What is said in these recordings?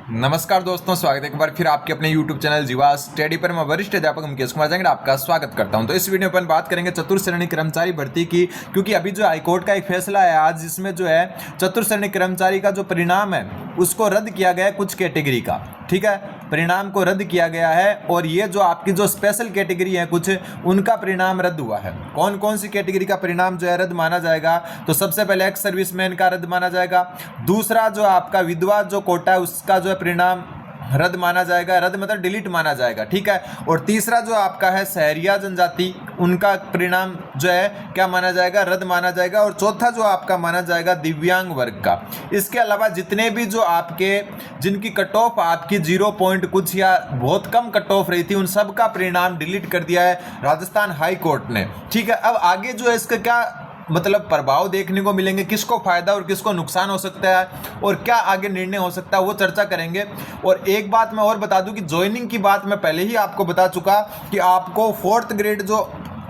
नमस्कार दोस्तों, स्वागत है एक बार फिर आपके अपने YouTube चैनल जीवा स्टडी पर। मैं वरिष्ठ अध्यापक मुकेश कुमार जंगड़ आपका स्वागत करता हूं। तो इस वीडियो पर बात करेंगे चतुर्थ श्रेणी कर्मचारी भर्ती की, क्योंकि अभी जो हाईकोर्ट का एक फैसला है आज, जिसमें जो है चतुर्थ श्रेणी कर्मचारी का जो परिणाम है उसको रद्द किया गया है कुछ कैटेगरी का। ठीक है, परिणाम को रद्द किया गया है और ये जो आपकी जो स्पेशल कैटेगरी है कुछ, उनका परिणाम रद्द हुआ है। कौन कौन सी कैटेगरी का परिणाम जो है रद्द माना जाएगा? तो सबसे पहले एक्स सर्विसमैन का रद्द माना जाएगा। दूसरा जो आपका विधवा जो कोटा है उसका जो है परिणाम रद्द माना जाएगा, रद्द मतलब डिलीट माना जाएगा। ठीक है, और तीसरा जो आपका है शहरिया जनजाति, उनका परिणाम जो है क्या माना जाएगा? रद्द माना जाएगा। और चौथा जो आपका माना जाएगा दिव्यांग वर्ग का। इसके अलावा जितने भी जो आपके जिनकी कट ऑफ आपकी 0 पॉइंट कुछ या बहुत कम कट ऑफ रही थी, उन सब का परिणाम डिलीट कर दिया है राजस्थान हाई कोर्ट ने। ठीक है, अब आगे जो है इसका क्या मतलब प्रभाव देखने को मिलेंगे, किसको फायदा और किसको नुकसान हो सकता है और क्या आगे निर्णय हो सकता है, वो चर्चा करेंगे। और एक बात मैं और बता दूं कि ज्वाइनिंग की बात मैं पहले ही आपको बता चुका कि आपको 4th ग्रेड जो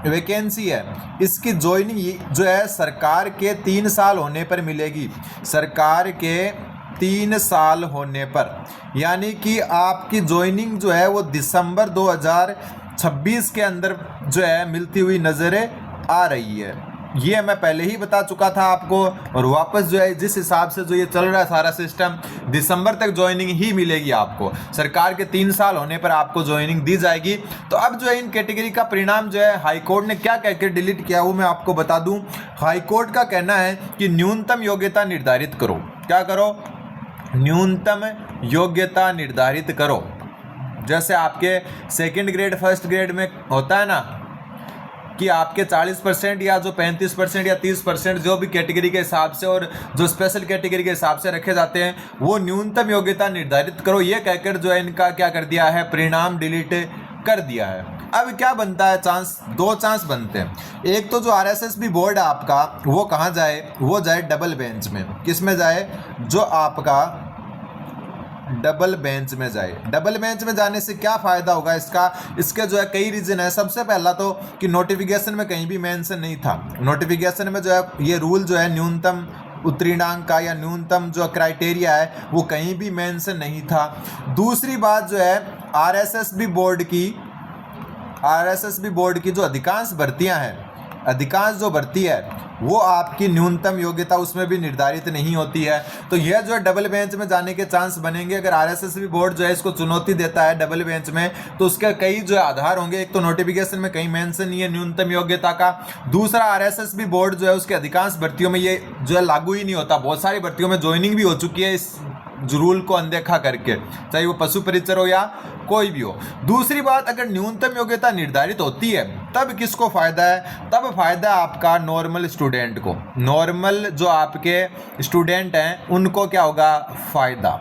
वैकेंसी है इसकी ज्वाइनिंग जो है सरकार के 3 साल होने पर मिलेगी। सरकार के 3 साल होने पर, यानी कि आपकी ज्वाइनिंग जो है वो दिसंबर 2026 के अंदर जो है मिलती हुई नजरें आ रही है। ये मैं पहले ही बता चुका था आपको। और वापस जो है जिस हिसाब से जो ये चल रहा है सारा सिस्टम, दिसंबर तक ज्वाइनिंग ही मिलेगी आपको। सरकार के 3 साल होने पर आपको ज्वाइनिंग दी जाएगी। तो अब जो है इन कैटेगरी का परिणाम जो है हाईकोर्ट ने क्या कहकर डिलीट किया वो मैं आपको बता दूं। हाईकोर्ट का कहना है कि न्यूनतम योग्यता निर्धारित करो। क्या करो? न्यूनतम योग्यता निर्धारित करो। जैसे आपके 2nd ग्रेड 1st ग्रेड में होता है ना कि आपके 40% या जो 35% या 30% जो भी कैटेगरी के हिसाब से और जो स्पेशल कैटेगरी के हिसाब से रखे जाते हैं, वो न्यूनतम योग्यता निर्धारित करो, ये कहकर जो है इनका क्या कर दिया है, परिणाम डिलीट कर दिया है। अब क्या बनता है चांस? 2 चांस बनते हैं। एक तो जो RSSB बोर्ड है आपका वो कहाँ जाए? वो जाए डबल बेंच में। किस में जाए? जो आपका डबल बेंच में जाए। डबल बेंच में जाने से क्या फ़ायदा होगा इसका? इसके जो है कई रीज़न है। सबसे पहला तो कि नोटिफिकेशन में कहीं भी मेंशन नहीं था। नोटिफिकेशन में जो है ये रूल जो है न्यूनतम उत्तीर्णांक का या न्यूनतम जो क्राइटेरिया है वो कहीं भी मेंशन नहीं था। दूसरी बात जो है RSSB बोर्ड की जो अधिकांश भर्तियां हैं, अधिकांश जो भर्ती है वो आपकी न्यूनतम योग्यता उसमें भी निर्धारित नहीं होती है। तो यह जो है डबल बेंच में जाने के चांस बनेंगे। अगर RSSB बोर्ड जो है इसको चुनौती देता है डबल बेंच में, तो उसके कई जो है आधार होंगे। एक तो नोटिफिकेशन में कहीं मेंशन नहीं है न्यूनतम योग्यता का। दूसरा RSSB बोर्ड जो है उसके अधिकांश भर्तियों में ये जो है लागू ही नहीं होता। बहुत सारी भर्तियों में ज्वाइनिंग भी हो चुकी है इस रूल को अनदेखा करके, चाहे वो पशु परिचर हो या कोई भी हो। दूसरी बात, अगर न्यूनतम योग्यता निर्धारित होती है तब किसको फायदा है? तब फायदा आपका नॉर्मल स्टूडेंट को। नॉर्मल जो आपके स्टूडेंट हैं उनको क्या होगा? फायदा।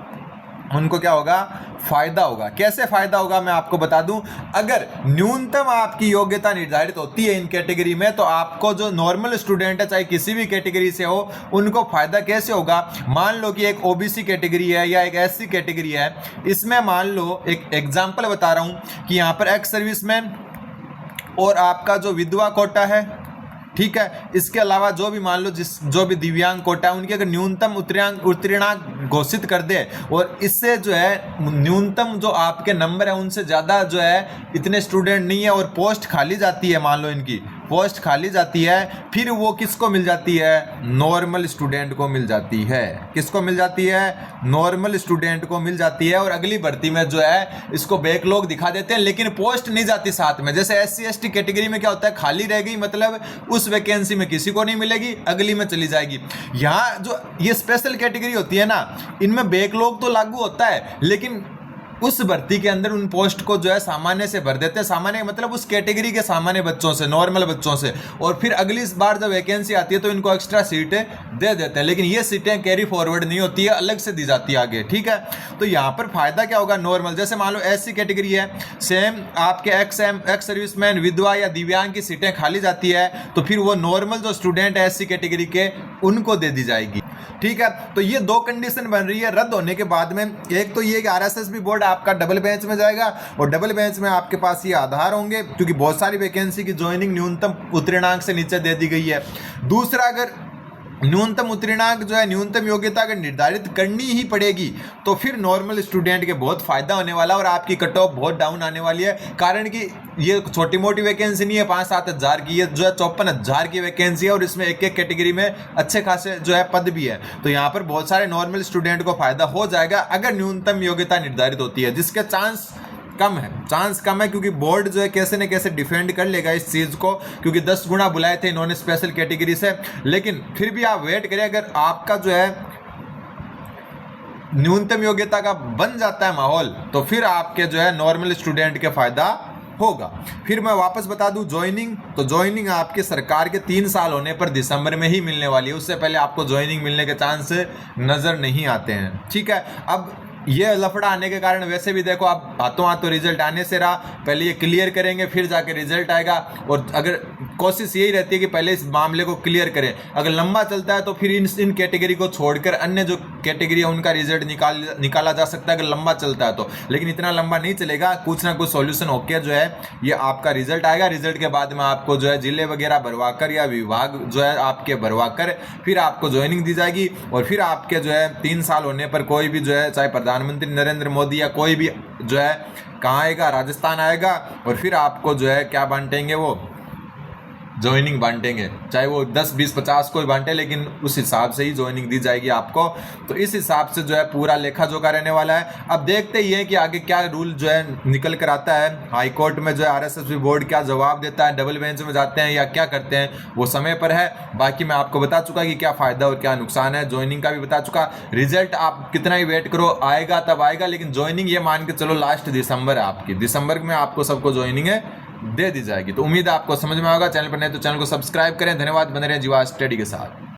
उनको क्या होगा? फायदा होगा। कैसे फायदा होगा मैं आपको बता दूं। अगर न्यूनतम आपकी योग्यता निर्धारित होती है इन कैटेगरी में, तो आपको जो नॉर्मल स्टूडेंट है चाहे किसी भी कैटेगरी से हो, उनको फायदा कैसे होगा? मान लो कि एक OBC कैटेगरी है या एक SC कैटेगरी है। इसमें मान लो एक एग्जाम्पल बता रहा हूं कि यहाँ पर एक्स सर्विसमैन और आपका जो विधवा कोटा है, ठीक है, इसके अलावा जो भी मान लो जो भी दिव्यांग कोटा है, उनकी अगर न्यूनतम उत्तीर्णांक घोषित कर दे और इससे जो है न्यूनतम जो आपके नंबर है उनसे ज़्यादा जो है इतने स्टूडेंट नहीं है और पोस्ट खाली जाती है, मान लो इनकी पोस्ट खाली जाती है, फिर वो किसको मिल जाती है? नॉर्मल स्टूडेंट को मिल जाती है। किसको मिल जाती है? नॉर्मल स्टूडेंट को मिल जाती है। और अगली भर्ती में जो है इसको बैकलॉग दिखा देते हैं, लेकिन पोस्ट नहीं जाती साथ में। जैसे SC ST कैटेगरी में क्या होता है, खाली रह गई मतलब उस वैकेंसी में किसी को नहीं मिलेगी, अगली में चली जाएगी। यहाँ जो ये स्पेशल कैटेगरी होती है ना, इनमें बैकलॉग तो लागू होता है, लेकिन उस भर्ती के अंदर उन पोस्ट को जो है सामान्य से भर देते हैं। सामान्य मतलब उस कैटेगरी के सामान्य बच्चों से, नॉर्मल बच्चों से, और फिर अगली बार जब वैकेंसी आती है तो इनको एक्स्ट्रा सीटें दे देते हैं। लेकिन ये सीटें कैरी फॉरवर्ड नहीं होती है, अलग से दी जाती है आगे। ठीक है, तो यहाँ पर फायदा क्या होगा? नॉर्मल, जैसे मान लो SC कैटेगरी है, सेम आपके एक्स सर्विसमैन, विधवा या दिव्यांग की सीटें खाली जाती है, तो फिर वो नॉर्मल जो स्टूडेंट है SC कैटेगरी के, उनको दे दी जाएगी। ठीक है, तो ये 2 कंडीशन बन रही है रद्द होने के बाद में। एक तो ये कि RSSB बोर्ड आपका डबल बेंच में जाएगा और डबल बेंच में आपके पास ये आधार होंगे, क्योंकि बहुत सारी वैकेंसी की ज्वाइनिंग न्यूनतम उत्तीर्णांक से नीचे दे दी गई है। दूसरा, अगर न्यूनतम उत्तीर्णांक जो है, न्यूनतम योग्यता अगर निर्धारित करनी ही पड़ेगी तो फिर नॉर्मल स्टूडेंट के बहुत फायदा होने वाला है और आपकी कट ऑफ बहुत डाउन आने वाली है। कारण कि ये छोटी मोटी वैकेंसी नहीं है 5-7 हज़ार की, ये जो है 54,000 की वैकेंसी है और इसमें एक एक कैटेगरी में अच्छे खासे जो है पद भी है। तो यहाँ पर बहुत सारे नॉर्मल स्टूडेंट को फायदा हो जाएगा अगर न्यूनतम योग्यता निर्धारित होती है, जिसके चांस कम है क्योंकि बोर्ड जो है कैसे न कैसे डिफेंड कर लेगा इस चीज़ को, क्योंकि 10 गुना बुलाए थे इन्होंने स्पेशल कैटेगरी से। लेकिन फिर भी आप वेट करें, अगर आपका जो है न्यूनतम योग्यता का बन जाता है माहौल तो फिर आपके जो है नॉर्मल स्टूडेंट के फायदा होगा। फिर मैं वापस बता दूं ज्वाइनिंग आपके सरकार के 3 साल होने पर दिसंबर में ही मिलने वाली है, उससे पहले आपको ज्वाइनिंग मिलने के चांस नजर नहीं आते हैं। ठीक है, अब ये लफड़ा आने के कारण वैसे भी देखो आप हाथों हाथों रिजल्ट आने से रहा, पहले ये क्लियर करेंगे फिर जाके रिजल्ट आएगा। और अगर कोशिश यही रहती है कि पहले इस मामले को क्लियर करें, अगर लंबा चलता है तो फिर इन कैटेगरी को छोड़कर अन्य जो कैटेगरी है उनका रिजल्ट निकाला जा सकता है अगर लंबा चलता है तो। लेकिन इतना लंबा नहीं चलेगा, कुछ ना कुछ सॉल्यूशन होकर जो है ये आपका रिजल्ट आएगा। रिजल्ट के बाद में आपको जो है जिले वगैरह भरवाकर या विभाग जो है आपके भरवाकर फिर आपको ज्वाइनिंग दी जाएगी। और फिर आपके जो है 3 साल होने पर कोई भी जो है, चाहे प्रधानमंत्री नरेंद्र मोदी या कोई भी जो है कहाँ आएगा, राजस्थान आएगा और फिर आपको जो है क्या बांटेंगे, वो ज्वाइनिंग बांटेंगे, चाहे वो 10, 20, 50 कोई बांटे, लेकिन उस हिसाब से ही ज्वाइनिंग दी जाएगी आपको। तो इस हिसाब से जो है पूरा लेखा जोखा रहने वाला है। अब देखते ही हैं कि आगे क्या रूल जो है निकल कर आता है, हाई कोर्ट में जो है आरएसएस बोर्ड क्या जवाब देता है, डबल बेंच में जाते हैं या क्या करते हैं, वो समय पर है। बाकी मैं आपको बता चुका कि क्या फ़ायदा और क्या नुकसान है, ज्वाइनिंग का भी बता चुका। रिजल्ट आप कितना ही वेट करो आएगा तब आएगा, लेकिन ज्वाइनिंग ये मान के चलो लास्ट दिसंबर है आपकी, दिसंबर में आपको सबको ज्वाइनिंग दे दी जाएगी। तो उम्मीद है आपको समझ में आएगा। चैनल पर नहीं तो चैनल को सब्सक्राइब करें। धन्यवाद, बने रहें जीवा स्टडी के साथ।